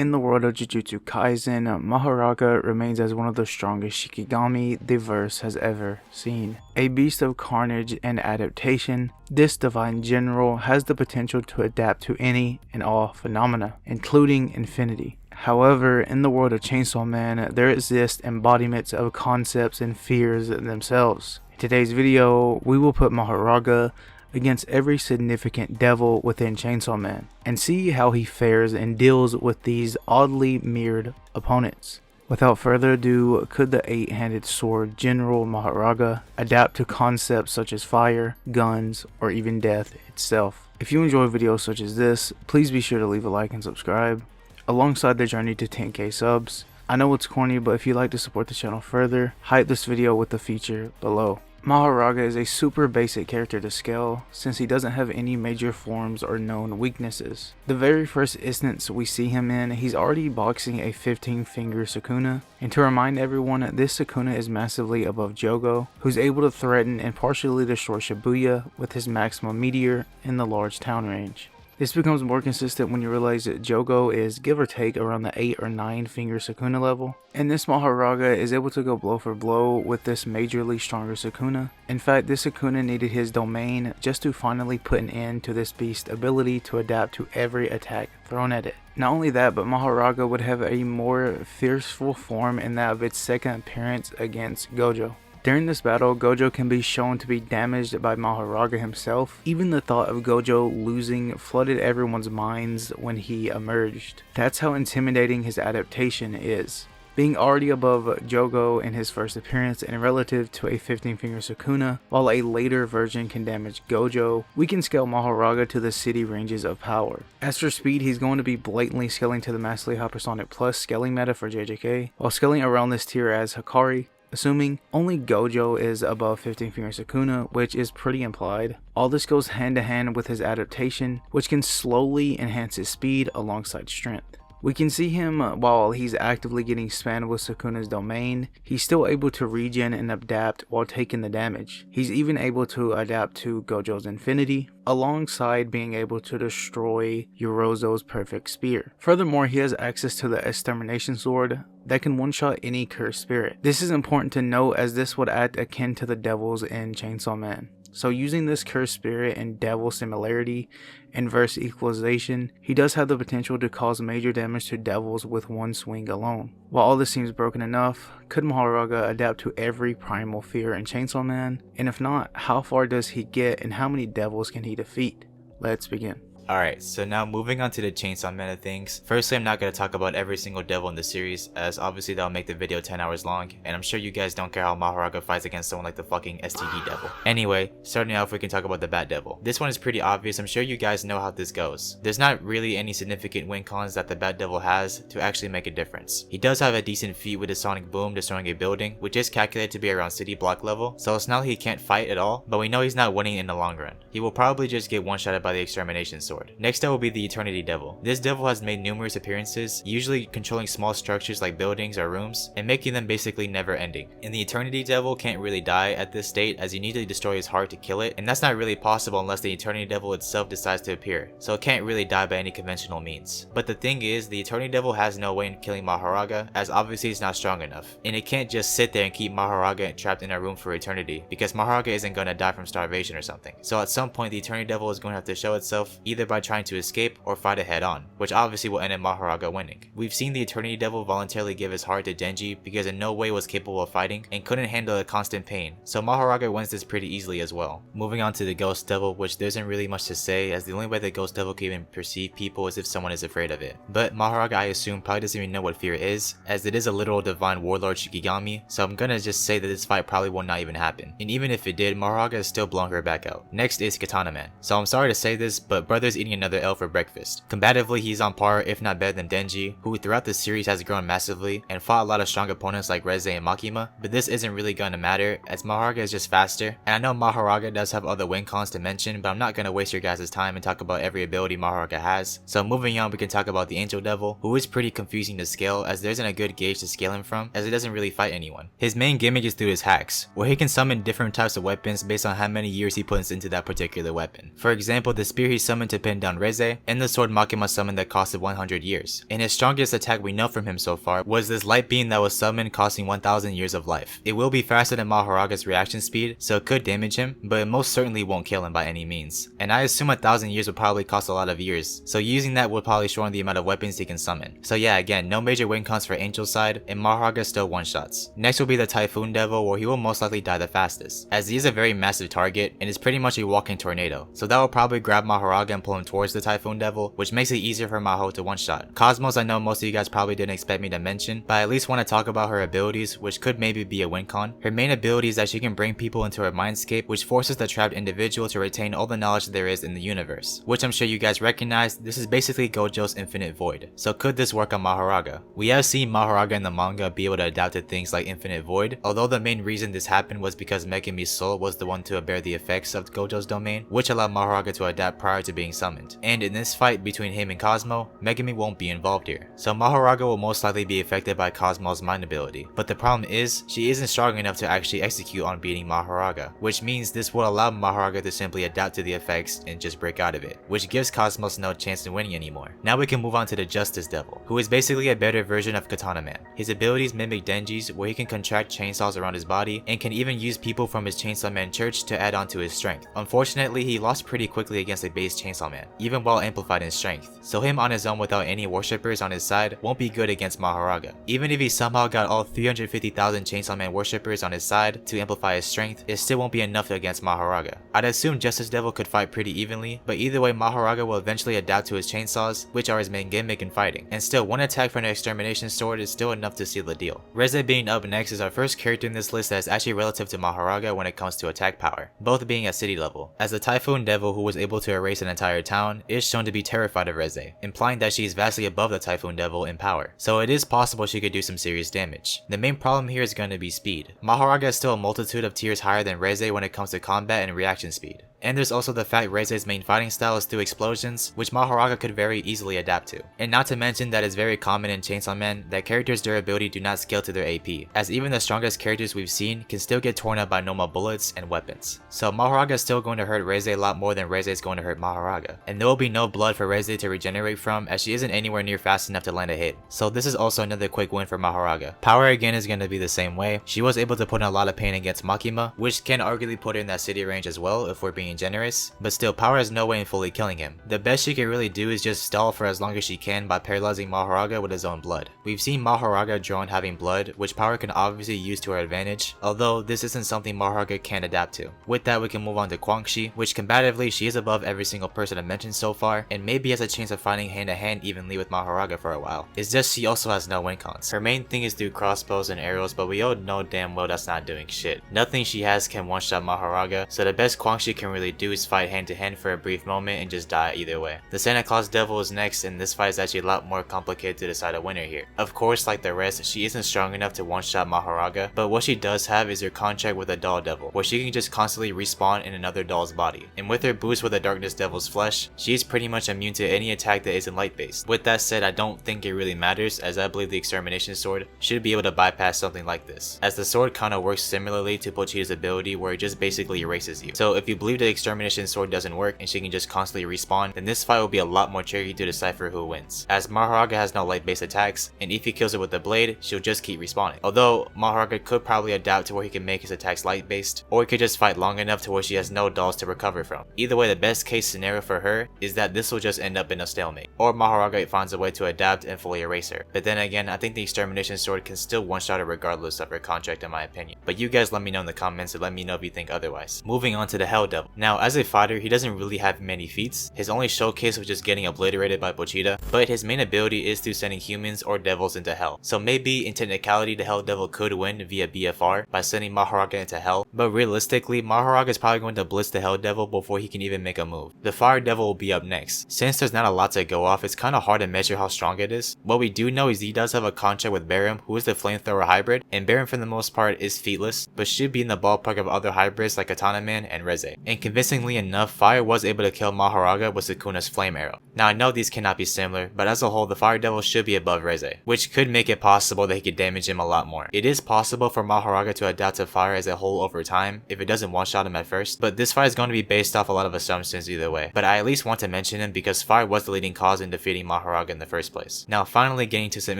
In the world of Jujutsu Kaisen, Maharaga remains as one of the strongest Shikigami the verse has ever seen. A beast of carnage and adaptation, this divine general has the potential to adapt to any and all phenomena, including infinity. However, in the world of Chainsaw Man, there exist embodiments of concepts and fears themselves. In today's video, we will put Maharaga against every significant devil within Chainsaw Man, and see how he fares and deals with these oddly mirrored opponents. Without further ado, could the 8-handed sword General Maharaga adapt to concepts such as fire, guns, or even death itself? If you enjoy videos such as this, please be sure to leave a like and subscribe, alongside the journey to 10k subs. I know it's corny, but if you'd like to support the channel further, hype this video with the feature below. Maharaga is a super basic character to scale, since he doesn't have any major forms or known weaknesses. The very first instance we see him in, he's already boxing a 15-finger Sukuna, and to remind everyone, this Sukuna is massively above Jogo, who's able to threaten and partially destroy Shibuya with his maximum meteor in the large town range. This becomes more consistent when you realize that Jogo is give or take around the 8 or 9 finger Sukuna level, and this Maharaga is able to go blow for blow with this majorly stronger Sukuna. In fact, this Sukuna needed his domain just to finally put an end to this beast's ability to adapt to every attack thrown at it. Not only that, but Maharaga would have a more fearful form in that of its second appearance against Gojo. During this battle, Gojo can be shown to be damaged by Maharaga himself. Even the thought of Gojo losing flooded everyone's minds when he emerged. That's how intimidating his adaptation is. Being already above Jogo in his first appearance and relative to a 15-finger Sukuna, while a later version can damage Gojo, we can scale Maharaga to the city ranges of power. As for speed, he's going to be blatantly scaling to the Massively Hypersonic Plus scaling meta for JJK, while scaling around this tier as Hikari, assuming only Gojo is above 15-finger Sukuna, which is pretty implied. All this goes hand to hand with his adaptation, which can slowly enhance his speed alongside strength. We can see him while he's actively getting spammed with Sukuna's domain, he's still able to regen and adapt while taking the damage. He's even able to adapt to Gojo's infinity, alongside being able to destroy Yorozo's perfect spear. Furthermore, he has access to the extermination sword that can one-shot any cursed spirit. This is important to note, as this would act akin to the devils in Chainsaw Man. So using this cursed spirit and devil similarity, inverse equalization, he does have the potential to cause major damage to devils with one swing alone. While all this seems broken enough, could Maharaga adapt to every primal fear in Chainsaw Man? And if not, how far does he get and how many devils can he defeat? Let's begin. Alright, so now moving on to the Chainsaw Man of things. Firstly, I'm not going to talk about every single devil in the series, as obviously that'll make the video 10 hours long, and I'm sure you guys don't care how Maharaga fights against someone like the fucking STD devil. Anyway, starting off, we can talk about the Bat Devil. This one is pretty obvious. I'm sure you guys know how this goes. There's not really any significant win cons that the Bat Devil has to actually make a difference. He does have a decent feat with his Sonic Boom destroying a building, which is calculated to be around city block level, so it's not like he can't fight at all, but we know he's not winning in the long run. He will probably just get one-shotted by the Extermination Sword. Next up will be the Eternity Devil. This devil has made numerous appearances, usually controlling small structures like buildings or rooms, and making them basically never ending. And the Eternity Devil can't really die at this state, as you need to destroy his heart to kill it, and that's not really possible unless the Eternity Devil itself decides to appear, so it can't really die by any conventional means. But the thing is, the Eternity Devil has no way in killing Maharaga, as obviously it's not strong enough, and it can't just sit there and keep Maharaga trapped in a room for eternity, because Maharaga isn't going to die from starvation or something. So at some point the Eternity Devil is going to have to show itself, either by trying to escape or fight it head on, which obviously will end in Maharaga winning. We've seen the Eternity Devil voluntarily give his heart to Denji because in no way was capable of fighting and couldn't handle the constant pain, so Maharaga wins this pretty easily as well. Moving on to the Ghost Devil, which there isn't really much to say, as the only way the Ghost Devil can even perceive people is if someone is afraid of it. But Maharaga, I assume, probably doesn't even know what fear is, as it is a literal divine warlord Shikigami, so I'm gonna just say that this fight probably will not even happen. And even if it did, Maharaga is still blowing her back out. Next is Katana Man. So I'm sorry to say this, but brother's eating another L for breakfast. Combatively, he's on par, if not better than Denji, who throughout the series has grown massively and fought a lot of strong opponents like Reze and Makima, but this isn't really gonna matter, as Maharaga is just faster. And I know Maharaga does have other win cons to mention, but I'm not gonna waste your guys' time and talk about every ability Maharaga has. So moving on, we can talk about the Angel Devil, who is pretty confusing to scale, as there isn't a good gauge to scale him from, as he doesn't really fight anyone. His main gimmick is through his hacks, where he can summon different types of weapons based on how many years he puts into that particular weapon. For example, the spear he summoned to pin down Reze, and the sword Makima summoned that costed 100 years. And his strongest attack we know from him so far was this light beam that was summoned costing 1000 years of life. It will be faster than Maharaga's reaction speed, so it could damage him, but it most certainly won't kill him by any means. And I assume 1000 years would probably cost a lot of years, so using that would probably shorten the amount of weapons he can summon. So yeah, again, no major win cons for Angel's side, and Maharaga still one-shots. Next will be the Typhoon Devil, where he will most likely die the fastest, as he is a very massive target and is pretty much a walking tornado, so that will probably grab Maharaga and pull him towards the Typhoon Devil, which makes it easier for Maho to one-shot. Cosmos, I know most of you guys probably didn't expect me to mention, but I at least want to talk about her abilities, which could maybe be a win con. Her main ability is that she can bring people into her mindscape, which forces the trapped individual to retain all the knowledge there is in the universe, which I'm sure you guys recognize. This is basically Gojo's Infinite Void. So could this work on Maharaga? We have seen Maharaga in the manga be able to adapt to things like Infinite Void, although the main reason this happened was because Megami's soul was the one to bear the effects of Gojo's domain, which allowed Maharaga to adapt prior to being summoned. And in this fight between him and Cosmo, Megami won't be involved here, so Maharaga will most likely be affected by Cosmo's mind ability. But the problem is, she isn't strong enough to actually execute on beating Maharaga, which means this will allow Maharaga to simply adapt to the effects and just break out of it, which gives Cosmos no chance in winning anymore. Now we can move on to the Justice Devil, who is basically a better version of Katana Man. His abilities mimic Denji's, where he can contract chainsaws around his body and can even use people from his Chainsaw Man church to add on to his strength. Unfortunately, he lost pretty quickly against a base Chainsaw Man, even while amplified in strength, so him on his own without any worshippers on his side won't be good against Maharaga. Even if he somehow got all 350,000 Chainsaw Man worshippers on his side to amplify his strength, it still won't be enough against Maharaga. I'd assume Justice Devil could fight pretty evenly, but either way Maharaga will eventually adapt to his chainsaws, which are his main gimmick in fighting, and still one attack from the Extermination Sword is still enough to seal the deal. Reze being up next is our first character in this list that is actually relative to Maharaga when it comes to attack power, both being at city level, as the Typhoon Devil, who was able to erase an entire town, is shown to be terrified of Reze, implying that she is vastly above the Typhoon Devil in power, so it is possible she could do some serious damage. The main problem here is going to be speed. Maharaga is still a multitude of tiers higher than Reze when it comes to combat and reaction speed. And there's also the fact Reze's main fighting style is through explosions, which Maharaga could very easily adapt to. And not to mention that it's very common in Chainsaw Man that characters' durability do not scale to their AP, as even the strongest characters we've seen can still get torn up by normal bullets and weapons. So Maharaga is still going to hurt Reze a lot more than Reze is going to hurt Maharaga. And there will be no blood for Reze to regenerate from, as she isn't anywhere near fast enough to land a hit. So this is also another quick win for Maharaga. Power again is going to be the same way. She was able to put in a lot of pain against Makima, which can arguably put her in that city range as well if we're being generous, but still power has no way in fully killing him. The best she can really do is just stall for as long as she can by paralyzing Maharaga with his own blood. We've seen Maharaga drawn having blood, which power can obviously use to her advantage, although this isn't something Maharaga can adapt to. With that we can move on to Kwangxi, which combatively she is above every single person I mentioned so far, and maybe has a chance of fighting hand to hand evenly with Maharaga for a while. It's just she also has no win cons. Her main thing is through crossbows and arrows, but we all know damn well that's not doing shit. Nothing she has can one-shot Maharaga, so the best Kwangxi can really do is fight hand to hand for a brief moment and just die either way. The Santa Claus Devil is next, and this fight is actually a lot more complicated to decide a winner here. Of course, like the rest, she isn't strong enough to one-shot Maharaga, but what she does have is her contract with a doll devil, where she can just constantly respawn in another doll's body. And with her boost with the Darkness Devil's flesh, she is pretty much immune to any attack that isn't light based. With that said, I don't think it really matters, as I believe the Extermination Sword should be able to bypass something like this, as the sword kinda works similarly to Pochita's ability where it just basically erases you. So if you believe the Extermination Sword doesn't work and she can just constantly respawn, then this fight will be a lot more tricky to decipher who wins, as Maharaga has no light based attacks, and if he kills her with the blade, she'll just keep respawning. Although Maharaga could probably adapt to where he can make his attacks light based, or he could just fight long enough to where she has no dolls to recover from. Either way, the best case scenario for her is that this will just end up in a stalemate, or Maharaga finds a way to adapt and fully erase her. But then again, I think the Extermination Sword can still one-shot her regardless of her contract in my opinion. But you guys let me know in the comments and let me know if you think otherwise. Moving on to the Hell Devil. Now, as a fighter, he doesn't really have many feats. His only showcase was just getting obliterated by Pochita, but his main ability is through sending humans or devils into hell. So maybe in technicality the Hell Devil could win via BFR by sending Maharaga into hell, but realistically Maharaga is probably going to blitz the Hell Devil before he can even make a move. The Fire Devil will be up next. Since there's not a lot to go off, it's kinda hard to measure how strong it is. What we do know is he does have a contract with Barum, who is the flamethrower hybrid, and Barum for the most part is featless, but should be in the ballpark of other hybrids like Katana Man and Reze. And convincingly enough, Fire was able to kill Maharaga with Sukuna's flame arrow. Now I know these cannot be similar, but as a whole the Fire Devil should be above Reze, which could make it possible that he could damage him a lot more. It is possible for Maharaga to adapt to fire as a whole over time if it doesn't one-shot him at first, but this fight is going to be based off a lot of assumptions either way. But I at least want to mention him because fire was the leading cause in defeating Maharaga in the first place. Now finally getting to some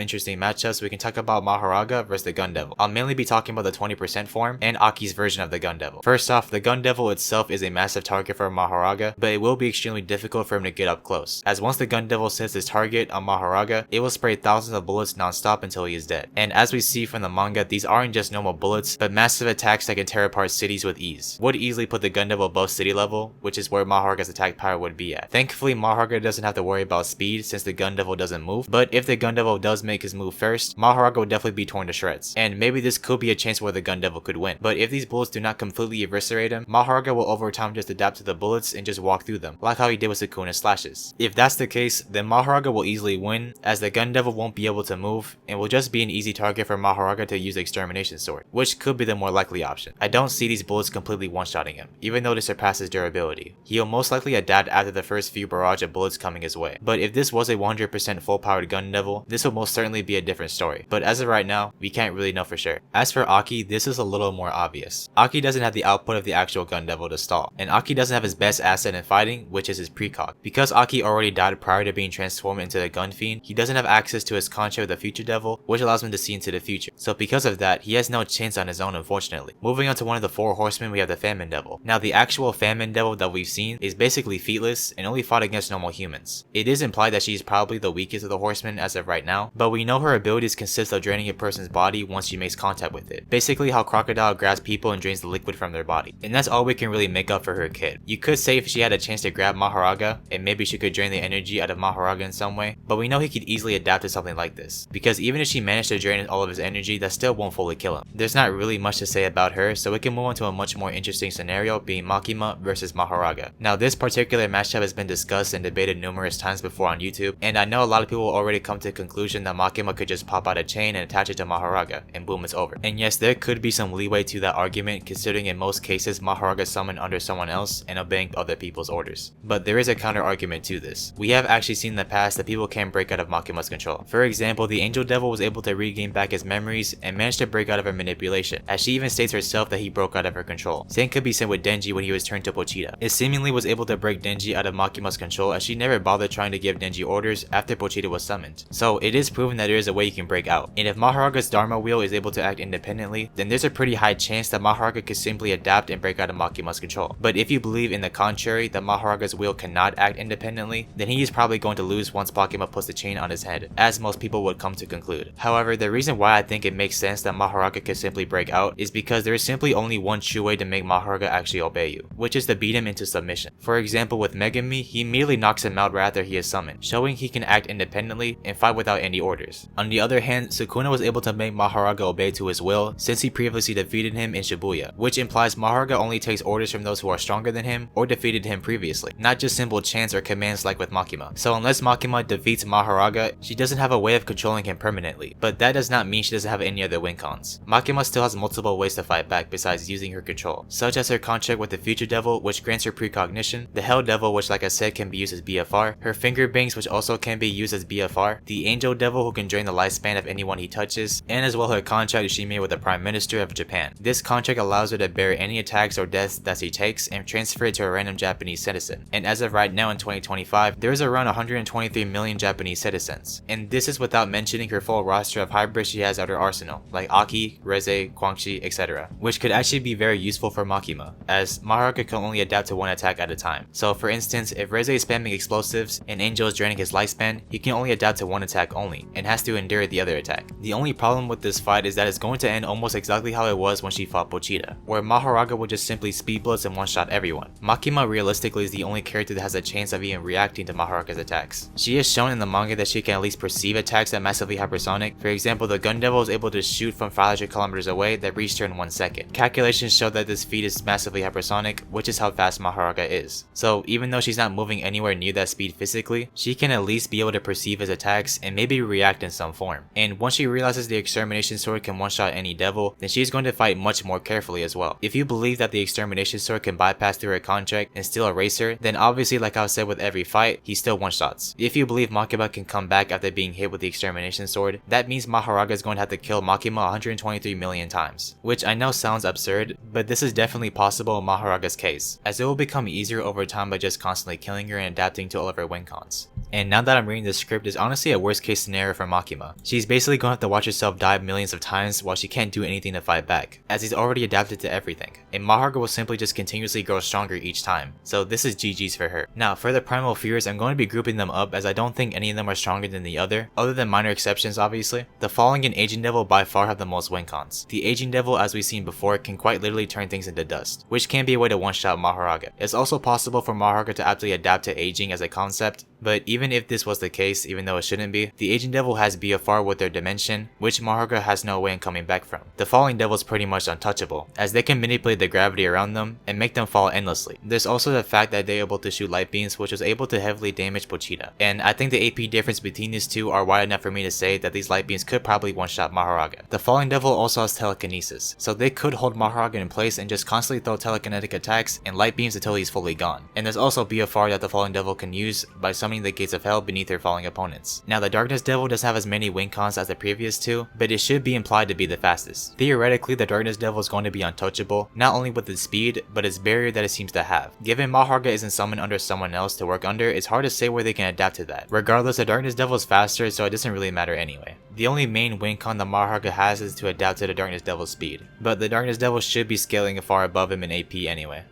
interesting matchups, we can talk about Maharaga versus the Gun Devil. I'll mainly be talking about the 20% form and Aki's version of the Gun Devil. First off, the Gun Devil itself is a massive target for Maharaga, but it will be extremely difficult for him to get up close, as once the Gun Devil sets his target on Maharaga, it will spray thousands of bullets non-stop until he is dead. And as we see from the manga, these aren't just normal bullets, but massive attacks that can tear apart cities with ease. Would easily put the Gun Devil above city level, which is where Maharaga's attack power would be at. Thankfully, Maharaga doesn't have to worry about speed since the Gun Devil doesn't move, but if the Gun Devil does make his move first, Maharaga would definitely be torn to shreds. And maybe this could be a chance where the Gun Devil could win. But if these bullets do not completely eviscerate him, Maharaga will over time just adapt to the bullets and just walk through them, like how he did with Sukuna's slashes. If that's the case, then Maharaga will easily win, as the Gun Devil won't be able to move, and will just be an easy target for Maharaga to use the Extermination Sword, which could be the more likely option. I don't see these bullets completely one-shotting him, even though this surpasses durability. He'll most likely adapt after the first few barrage of bullets coming his way. But if this was a 100% full-powered Gun Devil, this will most certainly be a different story. But as of right now, we can't really know for sure. As for Aki, this is a little more obvious. Aki doesn't have the output of the actual Gun Devil to stall, and Aki doesn't have his best asset in fighting, which is his precog. Because Aki already died prior to being transformed into the Gun Fiend, he doesn't have access to his contract with the Future Devil, which allows him to see into the future. So because of that, he has no chance on his own, unfortunately. Moving on to one of the 4 horsemen, we have the Famine Devil. Now the actual Famine Devil that we've seen is basically featless and only fought against normal humans. It is implied that she's probably the weakest of the horsemen as of right now, but we know her abilities consist of draining a person's body once she makes contact with it. Basically how Crocodile grabs people and drains the liquid from their body. And that's all we can really make up for her kid. You could say if she had a chance to grab Maharaga, and maybe she could drain the energy out of Maharaga in some way, but we know he could easily adapt to something like this, because even if she managed to drain all of his energy, that still won't fully kill him. There's not really much to say about her, so we can move on to a much more interesting scenario, being Makima versus Maharaga. Now this particular matchup has been discussed and debated numerous times before on YouTube, and I know a lot of people will already come to the conclusion that Makima could just pop out a chain and attach it to Maharaga, and boom, it's over. And yes, there could be some leeway to that argument, considering in most cases Maharaga summoned under someone else and obeying other people's orders. But there is a counter argument to this. We have actually seen in the past that people can break out of Makima's control. For example, the Angel Devil was able to regain back his memories and managed to break out of her manipulation, as she even states herself that he broke out of her control. Same could be said with Denji when he was turned to Pochita. It seemingly was able to break Denji out of Makima's control, as she never bothered trying to give Denji orders after Pochita was summoned. So it is proven that there is a way you can break out. And if Maharaga's Dharma Wheel is able to act independently, then there's a pretty high chance that Maharaga could simply adapt and break out of Makima's control. But if you believe in the contrary, that Maharaga's wheel cannot act independently, then he is probably going to lose once Makima puts the chain on his head, as most people would come to conclude. However, the reason why I think it makes sense that Maharaga could simply break out is because there is simply only one true way to make Maharaga actually obey you, which is to beat him into submission. For example, with Megami, he immediately knocks him out right after he is summoned, showing he can act independently and fight without any orders. On the other hand, Sukuna was able to make Maharaga obey to his will since he previously defeated him in Shibuya, which implies Maharaga only takes orders from those who are stronger than him or defeated him previously, not just simple chants or commands like with Makima. So unless Makima defeats Maharaga, she doesn't have a way of controlling him permanently, but that does not mean she doesn't have any other win cons. Makima still has multiple ways to fight back besides using her control, such as her contract with the Future Devil, which grants her precognition, the Hell Devil, which like I said can be used as BFR, her Finger Bangs, which also can be used as BFR, the Angel Devil, who can drain the lifespan of anyone he touches, and as well her contract she made with the Prime Minister of Japan. This contract allows her to bear any attacks or deaths that she takes and transfer it to a random Japanese citizen. And as of right now in 2025, there is around 123 million Japanese citizens. And this is without mentioning her full roster of hybrids she has at her arsenal, like Aki, Reze, Guangxi, etc., which could actually be very useful for Makima, as Maharaga can only adapt to one attack at a time. So for instance, if Reze is spamming explosives and Angel is draining his lifespan, he can only adapt to one attack only, and has to endure the other attack. The only problem with this fight is that it's going to end almost exactly how it was when she fought Pochita, where Maharaga would just simply speed blitz and one-shot everyone. Makima realistically is the only character that has a chance of even reacting to Maharaga's attacks. She is shown in the manga that she can at least perceive attacks that massively hypersonic. For example, the Gun Devil is able to shoot from 500 kilometers away that reached her in 1 second. Calculations show that this feat is massively hypersonic, which is how fast Maharaga is. So even though she's not moving anywhere near that speed physically, she can at least be able to perceive his attacks and maybe react in some form. And once she realizes the Extermination Sword can one-shot any devil, then she's going to fight much more carefully as well. If you believe that the Extermination Sword can bypass through her contract and still erase her, then obviously like I've said with every fight, fight, he still one-shots. If you believe Makima can come back after being hit with the extermination sword, that means Maharaga is going to have to kill Makima 123 million times. Which I know sounds absurd, but this is definitely possible in Maharaga's case, as it will become easier over time by just constantly killing her and adapting to all of her win cons. And now that I'm reading this script, is honestly a worst case scenario for Makima. She's basically going to have to watch herself die millions of times while she can't do anything to fight back, as he's already adapted to everything, and Maharaga will simply just continuously grow stronger each time, so this is GG's for her. Now for the Primal Fears, I'm going to be grouping them up as I don't think any of them are stronger than the other than minor exceptions obviously. The Falling and Aging Devil by far have the most win cons. The Aging Devil, as we've seen before, can quite literally turn things into dust, which can be a way to one-shot Maharaga. It's also possible for Maharaga to actually adapt to aging as a concept, but even if this was the case, even though it shouldn't be, the Aging Devil has BFR with their dimension, which Maharaga has no way in coming back from. The Falling Devil is pretty much untouchable, as they can manipulate the gravity around them and make them fall endlessly. There's also the fact that they're able to shoot light beams, which was able to heavily damage Pochita, and I think the AP difference between these two are wide enough for me to say that these light beams could probably one-shot Maharaga. The Falling Devil also has telekinesis, so they could hold Maharaga in place and just constantly throw telekinetic attacks and light beams until he's fully gone. And there's also BFR that the Falling Devil can use by summoning the Gates of Hell beneath their falling opponents. Now the Darkness Devil doesn't have as many win cons as the previous two, but it should be implied to be the fastest. Theoretically, the Darkness Devil is going to be untouchable, not only with its speed, but its barrier that it seems to have. Given Maharaga isn't summoned under someone else to work under, it's hard to say where they can adapt to that. Regardless, the Darkness Devil is faster, so it doesn't really matter anyway. The only main win con the Maharaga has is to adapt to the Darkness Devil's speed, but the Darkness Devil should be scaling far above him in AP anyway.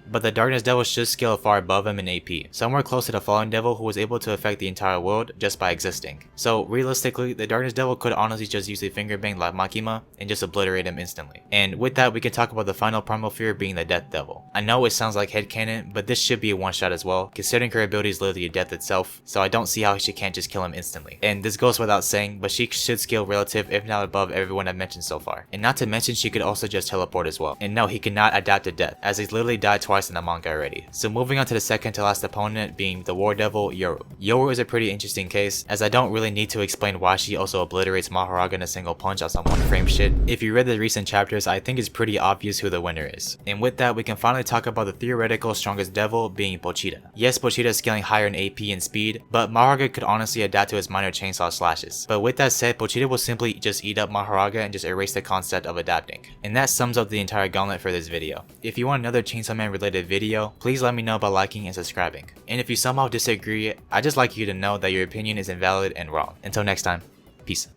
Somewhere close to the Fallen Devil, who was able to affect the entire world just by existing. So realistically, the Darkness Devil could honestly just use a finger bang like Makima and just obliterate him instantly. And with that, we can talk about the final Primal Fear being the Death Devil. I know it sounds like headcanon, but this should be a one-shot as well, considering her ability is literally death itself, so I don't see how she can't just kill him instantly. And this goes without saying, but she should scale relative if not above everyone I've mentioned so far. And not to mention, she could also just teleport as well. And no, he cannot adapt to death, as he's literally died twice in the manga already. So moving on to the second to last opponent being the War Devil, Yoru. Yoru is a pretty interesting case, as I don't really need to explain why she also obliterates Maharaga in a single punch on some one frame shit. If you read the recent chapters, I think it's pretty obvious who the winner is. And with that, we can finally talk about the theoretical strongest devil being Pochita. Yes, Pochita is scaling higher in AP and speed, but Maharaga could honestly adapt to his minor chainsaw slashes. But with that said, Pochita will simply just eat up Maharaga and just erase the concept of adapting. And that sums up the entire gauntlet for this video. If you want another Chainsaw Man related video, please let me know by liking and subscribing. And if you somehow disagree, I'd just like you to know that your opinion is invalid and wrong. Until next time, peace.